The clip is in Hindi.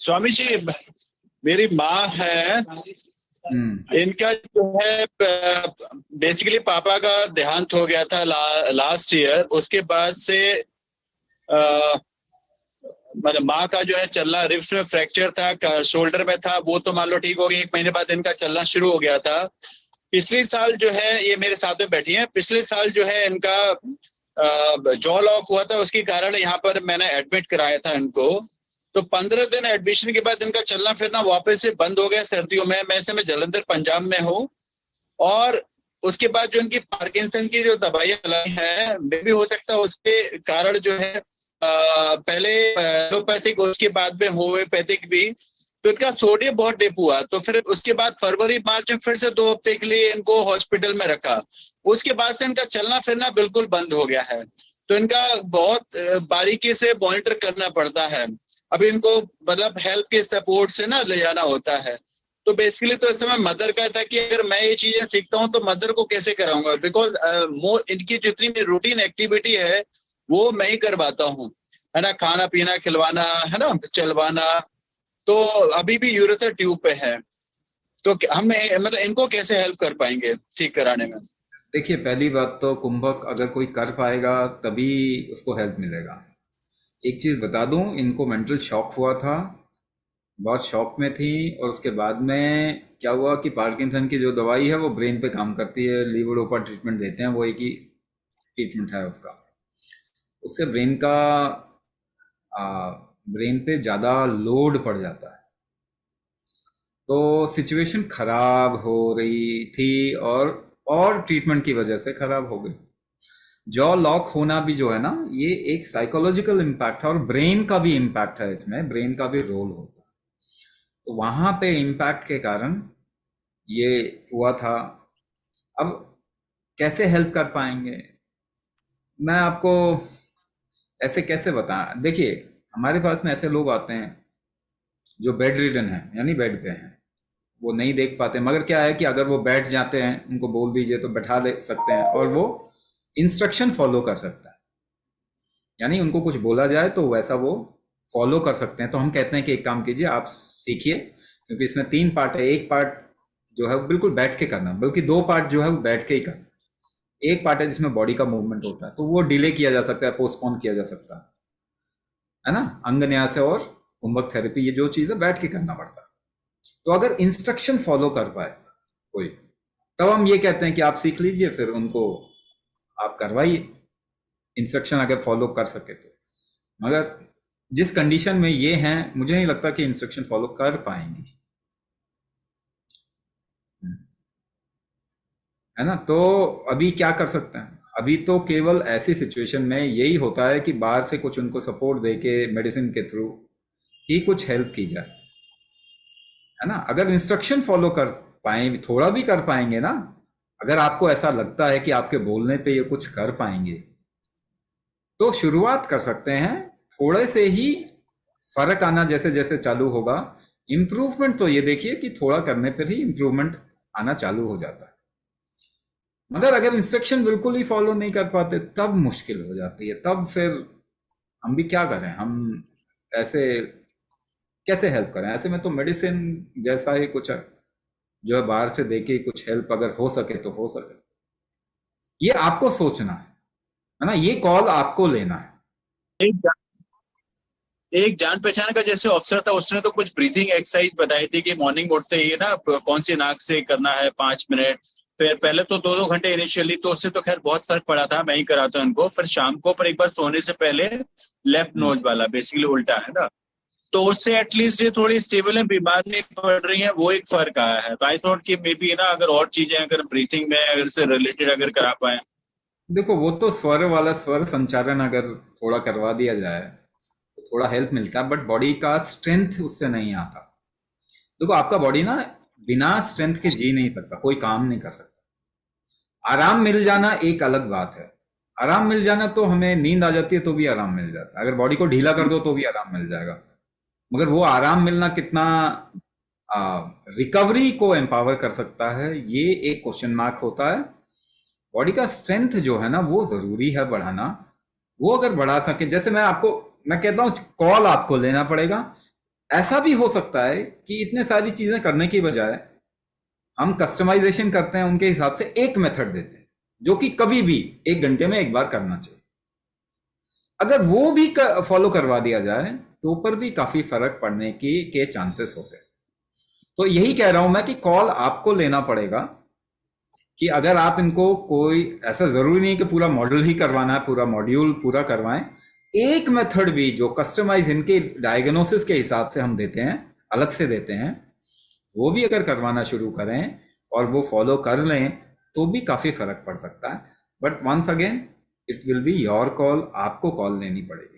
स्वामी जी, मेरी माँ है, इनका जो है बेसिकली पापा का देहांत हो गया था लास्ट ईयर। उसके बाद से मतलब माँ का जो है चलना, रिब्स में फ्रैक्चर था, शोल्डर में था, वो तो मान लो ठीक हो गया। 1 महीने बाद इनका चलना शुरू हो गया था। पिछले साल जो है, ये मेरे साथ में बैठी है, पिछले साल जो है इनका जॉ लॉक हुआ था, उसके कारण यहाँ पर मैंने एडमिट कराया था इनको। तो 15 दिन एडमिशन के बाद इनका चलना फिरना वापस से बंद हो गया सर्दियों में। मैं इस समय जलंधर पंजाब में हूँ। और उसके बाद जो इनकी पार्किंसन की जो दवाइयाँ चलाई है, मे भी हो सकता है उसके कारण जो है पहले एलोपैथिक, उसके बाद में होम्योपैथिक भी, तो इनका सोडियम बहुत डिप हुआ। तो फिर उसके बाद फरवरी मार्च में फिर से 2 हफ्ते के लिए इनको हॉस्पिटल में रखा। उसके बाद से इनका चलना फिरना बिल्कुल बंद हो गया है। तो इनका बहुत बारीकी से मॉनिटर करना पड़ता है। अभी इनको मतलब हेल्थ के सपोर्ट से ना ले जाना होता है। तो बेसिकली तो इस समय मदर का था कि अगर मैं ये चीजें सीखता हूँ तो मदर को कैसे कराऊंगा, बिकॉज इनकी जितनी भी रूटीन एक्टिविटी है वो मैं ही करवाता हूँ, है ना। खाना पीना खिलवाना, है ना, चलवाना। तो अभी भी यूरेथ्रा ट्यूब पे है। तो हम मतलब इनको कैसे हेल्प कर पाएंगे ठीक कराने में? देखिए, पहली बात तो कुंभक अगर कोई कर पाएगा तभी उसको हेल्प मिलेगा। एक चीज बता दूं, इनको मेंटल शॉक हुआ था, बहुत शॉक में थी। और उसके बाद में क्या हुआ कि पार्किंसन की जो दवाई है वो ब्रेन पे काम करती है, लीवोडोपा ट्रीटमेंट देते हैं, वो एक ही ट्रीटमेंट है उसका। उससे ब्रेन पे ज़्यादा लोड पड़ जाता है। तो सिचुएशन खराब हो रही थी, और ट्रीटमेंट की वजह से खराब हो गई। जॉ लॉक होना भी जो है ना, ये एक साइकोलॉजिकल इम्पैक्ट है, और ब्रेन का भी इम्पैक्ट है इसमें, ब्रेन का भी रोल होता है। तो वहां पे इम्पैक्ट के कारण ये हुआ था। अब कैसे हेल्प कर पाएंगे, मैं आपको ऐसे कैसे बताएं। देखिए, हमारे पास में ऐसे लोग आते हैं जो बेड रिडन है, यानी बेड पे हैं, वो नहीं देख पाते। मगर क्या है कि अगर वो बैठ जाते हैं, उनको बोल दीजिए तो बैठा दे सकते हैं, और वो इंस्ट्रक्शन फॉलो कर सकता है। यानी उनको कुछ बोला जाए तो वैसा वो फॉलो कर सकते हैं। तो हम कहते हैं कि एक काम कीजिए, आप सीखिए, क्योंकि इसमें 3 पार्ट है। एक पार्ट जो है वो बिल्कुल बैठ के करना, बल्कि 2 पार्ट जो है वो बैठ के ही करना। एक पार्ट है जिसमें बॉडी का मूवमेंट होता है, तो वो डिले किया जा सकता है, पोस्टपोन किया जा सकता है ना। अंग न्यास और कुंभक थेरेपी, ये जो चीज है बैठ के करना पड़ता है। तो अगर इंस्ट्रक्शन फॉलो कर पाए कोई, तब हम ये कहते हैं कि आप सीख लीजिए, फिर उनको आप करवाइए, इंस्ट्रक्शन अगर फॉलो कर सके तो। मगर जिस कंडीशन में ये हैं, मुझे नहीं लगता कि इंस्ट्रक्शन फॉलो कर पाएंगे, है ना। तो अभी क्या कर सकते हैं? अभी तो केवल ऐसी सिचुएशन में यही होता है कि बाहर से कुछ उनको सपोर्ट देके मेडिसिन के थ्रू ही कुछ हेल्प की जाए, है ना। अगर इंस्ट्रक्शन फॉलो कर पाए, थोड़ा भी कर पाएंगे ना, अगर आपको ऐसा लगता है कि आपके बोलने पे ये कुछ कर पाएंगे, तो शुरुआत कर सकते हैं। थोड़े से ही फर्क आना जैसे जैसे चालू होगा, इम्प्रूवमेंट तो ये देखिए कि थोड़ा करने पर ही इम्प्रूवमेंट आना चालू हो जाता है। मगर अगर इंस्ट्रक्शन बिल्कुल ही फॉलो नहीं कर पाते, तब मुश्किल हो जाती है। तब फिर हम भी क्या करें, हम ऐसे कैसे हेल्प करें? ऐसे में तो मेडिसिन जैसा ही कुछ है, जो है बाहर से देके ही कुछ हेल्प अगर हो सके तो हो सके। ये आपको सोचना है ना, ये कॉल आपको लेना है। एक एक जान पहचान का जैसे अफसर था, उसने तो कुछ ब्रीथिंग एक्सरसाइज बताई थी कि मॉर्निंग उठते ही ना कौन सी नाक से करना है 5 मिनट। फिर पहले तो 2-2 घंटे इनिशियली, तो उससे तो खैर बहुत फर्क पड़ा था, मैं ही कराता हूं इनको। फिर शाम को पर एक बार सोने से पहले लेफ्ट हम्म। नोज वाला, बेसिकली उल्टा, है ना। तो उससे एटलीस्ट ये थोड़ी स्टेबल है, बीमार नहीं पड़ रही है, वो एक फर्क आया है। तो आई थॉट कि मे बी ना, अगर और चीजें अगर ब्रीथिंग में अगर से रिलेटेड अगर करा पाए। देखो, वो तो स्वर वाला स्वर संचालन अगर थोड़ा करवा दिया जाए तो थोड़ा हेल्प मिलता है, बट बॉडी का स्ट्रेंथ उससे नहीं आता। देखो, आपका बॉडी ना बिना स्ट्रेंथ के जी नहीं सकता, कोई काम नहीं कर सकता। आराम मिल जाना एक अलग बात है। आराम मिल जाना तो हमें नींद आ जाती है तो भी आराम मिल जाता है, अगर बॉडी को ढीला कर दो तो भी आराम मिल जाएगा। मगर वो आराम मिलना कितना रिकवरी को एम्पावर कर सकता है, ये एक क्वेश्चन मार्क होता है। बॉडी का स्ट्रेंथ जो है ना, वो जरूरी है बढ़ाना। वो अगर बढ़ा सके, जैसे मैं कहता हूँ कॉल आपको लेना पड़ेगा। ऐसा भी हो सकता है कि इतने सारी चीजें करने की बजाय हम कस्टमाइजेशन करते हैं, उनके हिसाब से एक मेथड देते हैं जो कि कभी भी 1 घंटे में एक बार करना चाहिए। अगर वो भी फॉलो करवा दिया जाए तो ऊपर भी काफी फर्क पड़ने के चांसेस होते हैं। तो यही कह रहा हूं मैं कि कॉल आपको लेना पड़ेगा कि अगर आप इनको, कोई ऐसा जरूरी नहीं कि पूरा मॉडल ही करवाना है, पूरा मॉड्यूल पूरा करवाएं, एक मेथड भी जो कस्टमाइज इनके डायग्नोसिस के हिसाब से हम देते हैं, अलग से देते हैं, वो भी अगर करवाना शुरू करें और वो फॉलो कर लें तो भी काफी फर्क पड़ सकता है। But once again it will be your call, आपको कॉल लेनी पड़ेगी।